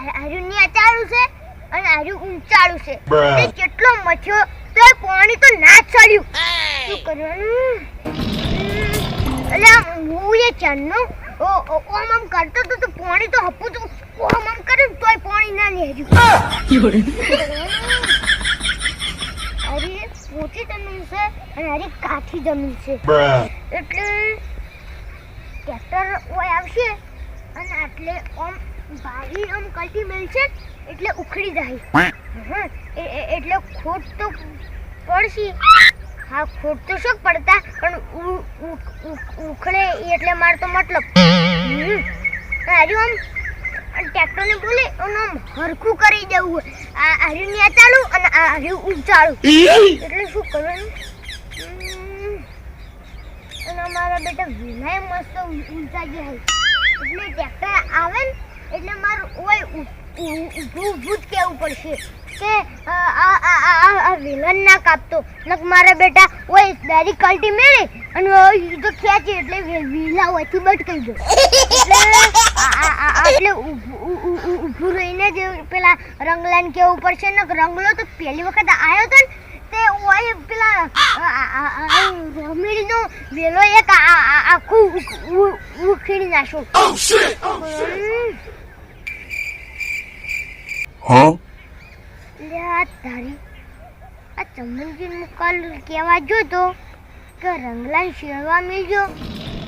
આર્યું નેચાળું છે અને આર્યું ઊંચાળું છે તે કેટલો મચ્યો તો પાણી તો ના ચડ્યું શું કરવાનું અલ્યા હું એ ચાંદનો ઓમ કરતો તો પાણી તો હપું તો ઓમ કરે તોય પાણી ના લેર્યું અરે મોટી જમીન છે અને અરે કાઠી જમીન છે એટલે ટ્રેક્ટર ઓય આવશે અને આટલે ઓમ ભારી આમ કલ્ટી મેલશે એટલે ઉખડી જાય એટલે ખોટ તો પડશે હા ખોટ તો શું પડતા પણ ઉખડે એટલે માર તો મતલબ આર્યું આમ ટ્રેક્ટર ને બોલે આમ હરખું કરી દેવું આર્યું નેચાળું અને આર્યું ઊંચાળું એટલે શું કરવાનું અને મારા બેટા વિનાય મસ્ત ઊંચા ગયા એટલે ટ્રેક્ટર આવે ને એટલે મારું ઓય ઊભું જ કેવું પડશે કે આ વિલન ના કાપતો નક મારા બેટા ઓય ડાયરી કલ્ટી મેળે અને તો ખેંચે એટલે વિલા ઓયથી બટકાઈ ગયો એટલે ઊભું રહીને જ પેલા રંગલાને કેવું પડશે ને રંગલો તો પહેલી વખત આવ્યો હતો ને તે ઓય પેલા રમીડીનો વેલો એક આખું ઉખેડી નાખ્યો તારી આ ચમનજી મુકાલ કેવા જો તો કે રંગલાન શેરવા મળ્યો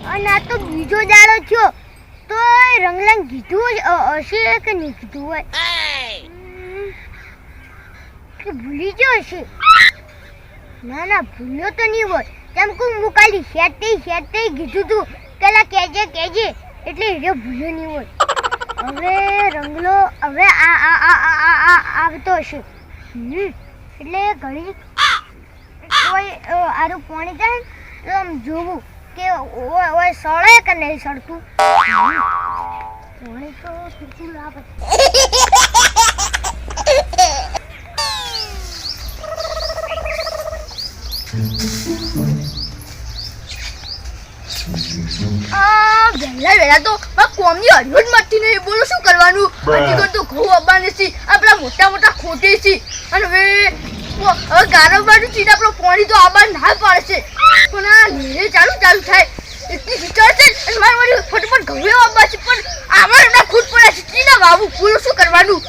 અને આ તો બીજો દાડો થયો તો રંગલાન કીધું હશે કે નહીં કીધું હોય કે ભૂલી ગયો હશે ના ભૂલ્યો તો નહીં હોય તેમ કહું મુકાલી હેતે કીધું તું પેલા કેજે એટલે એ ભૂલ્યો નહીં હોય હવે રંગલો હવે આવતો હશે એટલે ઘણી કોઈ આરું પાણી જાય તો આમ જોવું કે ઓય સળે કે નહીં સળતું પાણી તો કેટલું લાગે વેલા તો કોમની હરવટ મતી નહીં બોલો શું કરવાનું હજી તો ઘઉં અબાને છે આપણા મોટા ખોટે છે અને હવે ગારો બાજુ છે આપણો પાણી તો આબા ના પાડશે પણ આ લેરે ચાલુ થાય એટલી વિચાર છે અને મારે વળી ફટફટ ઘઉં આબા છે પણ આમાં ના ખોટ પડે છે તીના બાબુ બોલો શું કરવાનું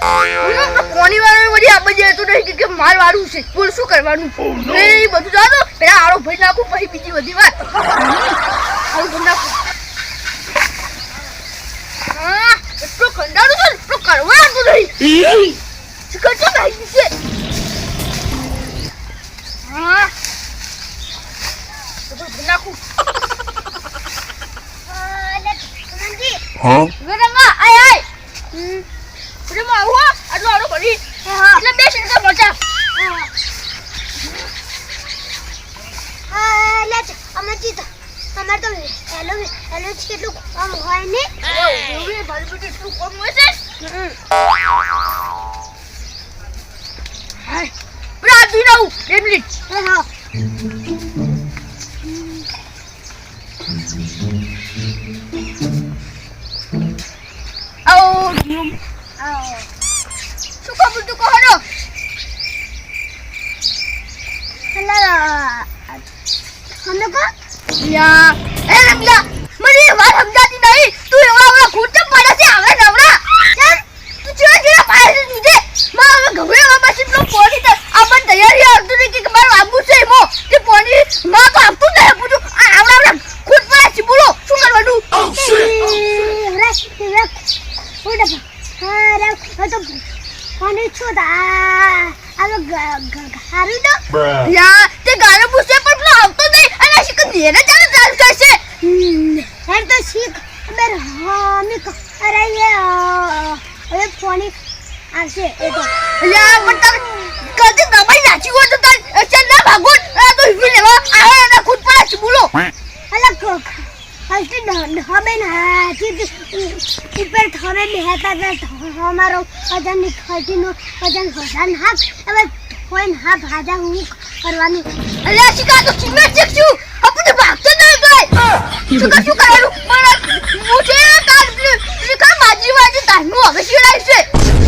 પાણી વાળો વળી આબા જાય તો નહીં કે માર વાળું છે બોલો શું કરવાનું એ બધું જાતો પેલા આળો ભરી નાખું પછી બીજી બધી વાત આળો ભરી નાખું એટલો ખંડાળું છે એટલો કરવા આવતું નહીં કચો નાખી છે બધું ભરી નાખું વેરંગા આય પ્રેમા આવો આટલો આડો ભરી એટલે બે સિંગા મચા લે અમાજી તો અમાર તો હેલો કેટલું કામ હોય ને ઓવે ભલબુટી શું કામ હોય છે હાય પ્રાદી નાઉ 2 મિનિટ હા આવો શું કામ તું કહો નો હલો કો યા એ રમ્યા મને વાત સમજાતી નહીં તું એવડા ખોટે પડે છે હવે નવરા કેમ તું જેવા પાડે છે માં હવે ગભરાવા પછી તો પોણી તો આપણ તૈયારી આવતું ને કે મારું આબુ છે મો કે પોણી માં તો આપતું નહીં પૂછું આવડા ખોટ પડે છે બોલો શું કરવાનું તો પાણી છોડા આલો ગારું દો યા તે ગારો પૂછે પણ પેલો આવતો નહીં અને શીખ દેને ચાલુ કરશે હેર તો શીખ બર હા મે અરે હવે પાણી આવશે એ તો યા પણ તમે કદી દબાઈ નાખી હોય તો તાર ચલ ના ભાગો આ તો હિવી લેવા આવે અને ખુદ પર છે બોલો અલગ હસ્તી હબેન હાથી ઉપર થરે બેહતા હમારો વજન ખટીનો વજન વજન હાથ હવે કોઈ હા ભાજા હું કરવાનું અલ્યા શિકા તો ચિમે ચેક્યું આપણે ભાગતો નહીં ગઈ શું કરવાનું પણ મુજે તાર શિકા માજી તારનું હવે શીડાય છે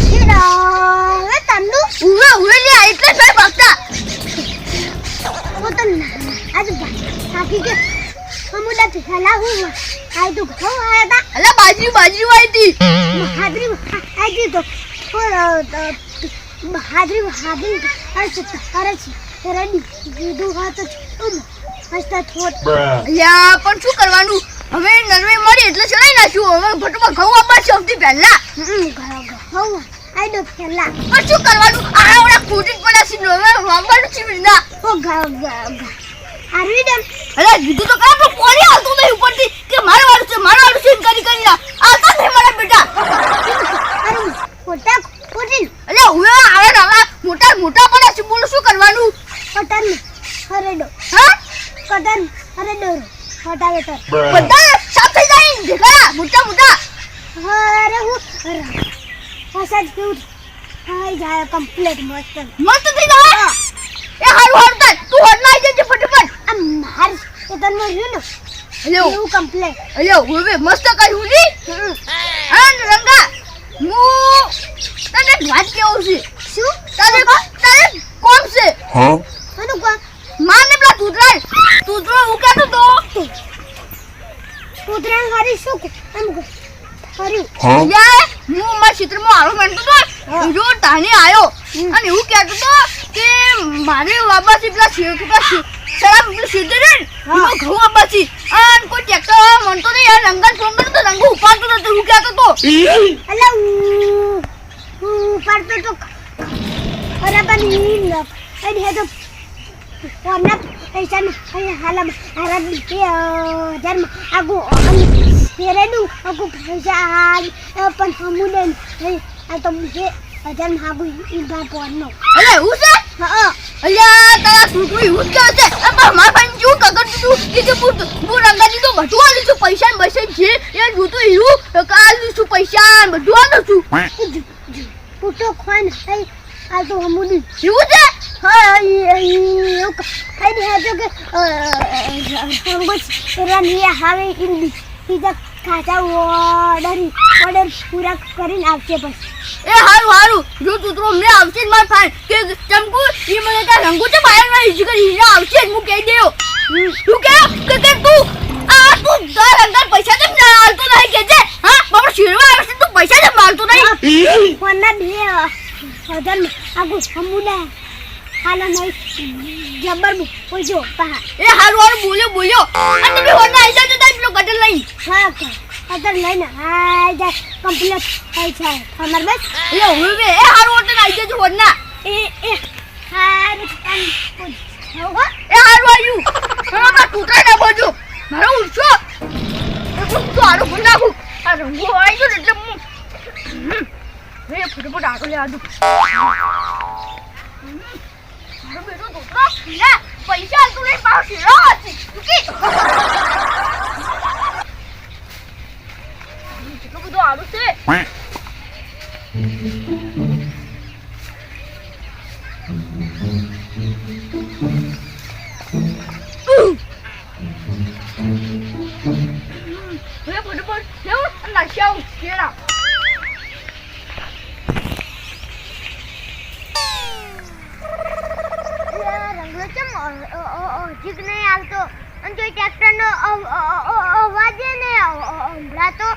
હાજરી આવી હતી. હાજરી આવી તો હાજરી અરે રેડી કીધું હા તો હસતા થોત. અલ્યા પણ શું કરવાનું, હવે નરવે મળી એટલે ચડાઈ નાખ્યું. હવે ભટુમાં ઘઉં આપવા છે સૌથી પહેલા. હવ આઈ ડો પેલા પણ શું કરવાનું, આ ઓલા ખોટી પડ્યા છે. હવે વાંબાનું છે વિના. ઓ આરવી ડમ અરે કીધું તો ખરા પણ કોની હાલતું નહીં ઉપરથી કે મારું વાળું છે એમ કરી કરીને આવતા નહીં મારા બેટા. અરે મોટા કોટી અરે હવે આવે ને હવે મોટા પડ્યા છે. બોલો શું કરવાનું. કટન હરેડો હા કટન હરેડો મોટા બેટા બધા સાફ થઈ જાય ભેગા મોટા. અરે હું હસત કેવું હાઈ જાય કમ્પ્લીટ મસ્ત થઈ જાય. એ હારું થાય તું હોડ નાઈ જજે ફટાફટ. આ માર એ તન માં રહ્યું ને અલ્યો એવું કમ્પ્લીટ હવે મસ્ત કર્યું ની. હા રંગા હું તને વાત કેવું છે. શું તારે કોણ છે આનું કોણ માને પેલા તૂતરો હું કહેતો તો કૂતરાને હારી શું આમ હારી યાર હું મારા ક્ષેત્રમાં આવો માંડતો તો જો તાને આયો અને એવું કહેતો તો કે મારે વાબાથી પેલા સળા પેલું સીધે ને એમાં ઘઉં વાબાથી અને કોઈ ટ્રેક્ટર મનતો નહીં યાર રંગન ફોન કર્યો તો રંગો ઉપાડતો નતો એવું કહેતો તો. અલા ઉપર તો અરે પણ ઈ હે તો ઓના પૈસા ને હાલમ આરા ધર્મ આગુ પેરેનું આગુ પૈસા પણ હમુને આ તો મુજે ધર્મ આગુ ઈગા પોનો. અરે એવું છે. હા અલ્યા તારા છોકરું એવું જ કહે છે. પણ મારા ભાઈ જેવું કગર દીધું કે હું રંગાજી તો બધું આલું છું. પૈસા ને બૈસા જે એ જોતું એવું આલું છું. પૈસા ને બધું આલું છું. પુટો ખોન આ તો હમુની એવું છે. હા એવું કઈ દે તો કે સંગોચ રનિયા હાવે ઇન્દી બીજા ખાતા ઓર્ડર પૂરા કરીને આવશે પછી. એ હારું જો તૂતરો અમને આવશે જ માર ફાઈન કે ચમકુ ઈ મને ત્યાં રંગુ છે બાયર ના ઈજ કરી હીરા આવશે જ હું કહી દેયો. તું કે તું તાર અંદર પૈસા કેમ ના આલતો નહીં કે છે. હા બાપા શેરવા આવે છે તું પૈસા કેમ આલતો નહીં. કોના બે હજાર આગુ હમુડા હાલા નહીં જબર બોજો પા એ હારું બોલ્યો અને તમે હોના આઈ જાજો તાર પેલો ગટર લઈ. હા અદર લઈને આ જા કમ્પ્લીટ થઈ જાય ખબર બસ એ હવે એ હારું હોટલ આઈ જાજો હોના એ હારું હોગો એ હારું આવ્યું. હવે મા તૂટરા ના બોજો મારો ઉઠો તો હારું ભૂલ નાખું. આ રંગો આવી ગયો એટલે મેં ફટાફટ આગળ લે આદુ. મારો બેટો તૂટરો ના પૈસા આલતું નહીં પાછો શેરો હતી તું કેટલું બધું આલું છે. ફટાફટ લેવું નાખ્યા આવું શેરા. રંગલો ચમ જીક નહીં આવતો અને જો ટ્રેક્ટરનો અવાજ ને સંભળાતો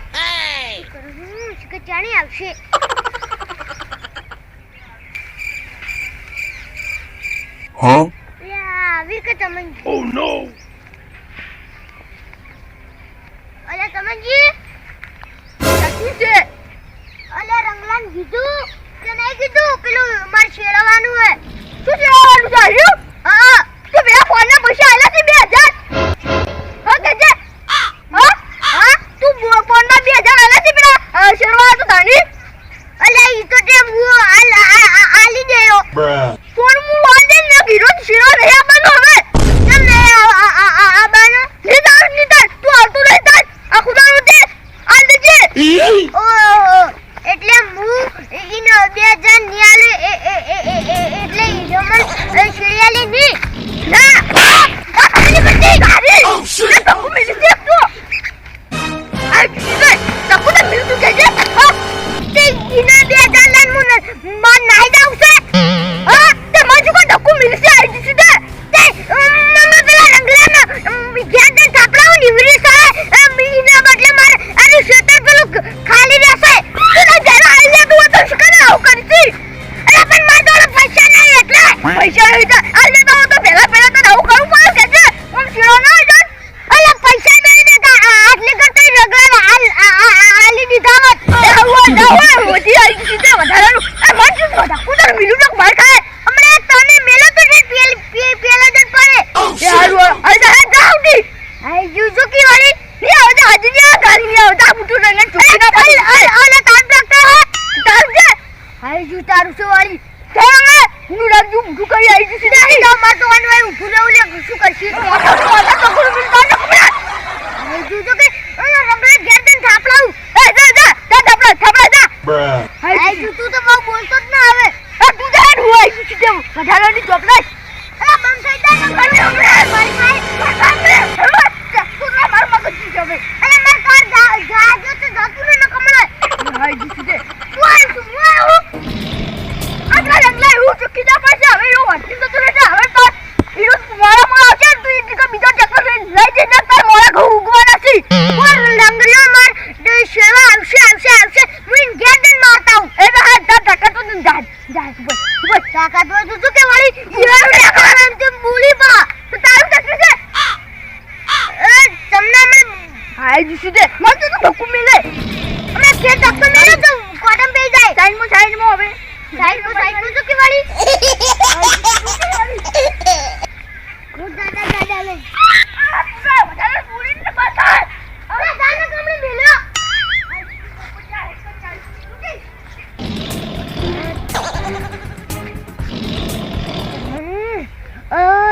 કે ચાણી આવશે. આવી કે તમે અલે તમનજી શું છે. અલે રંગલાન કીધું કે નહીં કીધું પેલું મારે શેરવાનું હે. શું શેરવાનું છે હજુ. હા તો પેલા ફોન ના પૈસા આલ્યા છે 2000. હા કે છે. હા તું ફોન ના 2000 આલ્યા છે પેલા શેરવા તો તાણી. અલે ઈ તો તે હું આલી દેયો ફોન હું વાંધે ને ગીરો શેરો નહીં આપવાનો હવે. કેમ નહીં આબાનો નિદાર તું આવતું નહીં તાર આ ખુદાનું તે આલ દેજે. ઓ એટલે હું ઈનો 2000 નિયાલે એટલે ઈનો મન શિયાલી ની ના આ ખાલી બધી ગાડી તો હું મિલી દે તો આ જીવે તકુ તો મિલતું કે છે. હા તે ઈનો 2000 લન મુન મન નાઈ જાવ છે. હા તે માજુ કો તકુ મિલી છે આઈ જી દે તે મમ્મા પેલા રંગલાના વિદ્યાર્થી થાપડાઓ નિવરી સાય ઈના બદલે મારે અરે શેતર પેલું આઈ જુ તારું છે વાળી ચાલ હું રાખજો ઊંધું કરી આવી જશે નહીં તો માર તો વાનવાય ઊભું રહેવું લે શું કરશી તો કોણ મિલતા ન ખબર આઈ જુ તો કે ઓય રમણે ઘેર દે થાપલાવું એ જા જા જા થાપલા જા આઈ જુ તું તો બહુ બોલતો જ ના આવે આ તું જા હું આઈ જુ છે વધારાની ચોપલાઈ અલા બંધ થઈ જા ને ઘરે મારી મારી તું ના માર મગજ જવે અરે માર કાર જાજો તો જાતું ને કમળે આઈ જુ છે તું આઈ તું આવું આટલા લંગલા હું ચૂકી જા પાસે હવે યો વાટી તો રે હવે તો હીરો મારા માં આવશે તું એક બીજો ચક્કર લઈ જઈને તાર મોરા ઘઉં ઉગવાના છે ઓર લંગલો માર દે સેવા આવશે હું ઘેર દે મારતા હું એ તો હાથ ધક્કા તો જા બસ તાકાત હોય તું કે વાળી યાર કારણે તું બોલી બા તો તારું ચક્કર છે એ તમને મે હાઈ દીસુ દે મત તો ધક્કો મિલે અમે કે ધક્કો મિલે તો કોડમ પે જાય સાઈડમાં હવે સાઈડ તો કે વાળી ખૂબ દાદા લે આ પૂરા વધારે પૂરી ને બતા અરે દાના કમળે મિલ્યો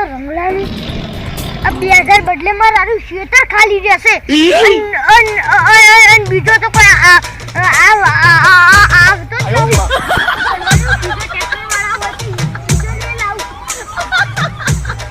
રમલાની આ 2000 બદલે મારું શેતર ખાલી જશે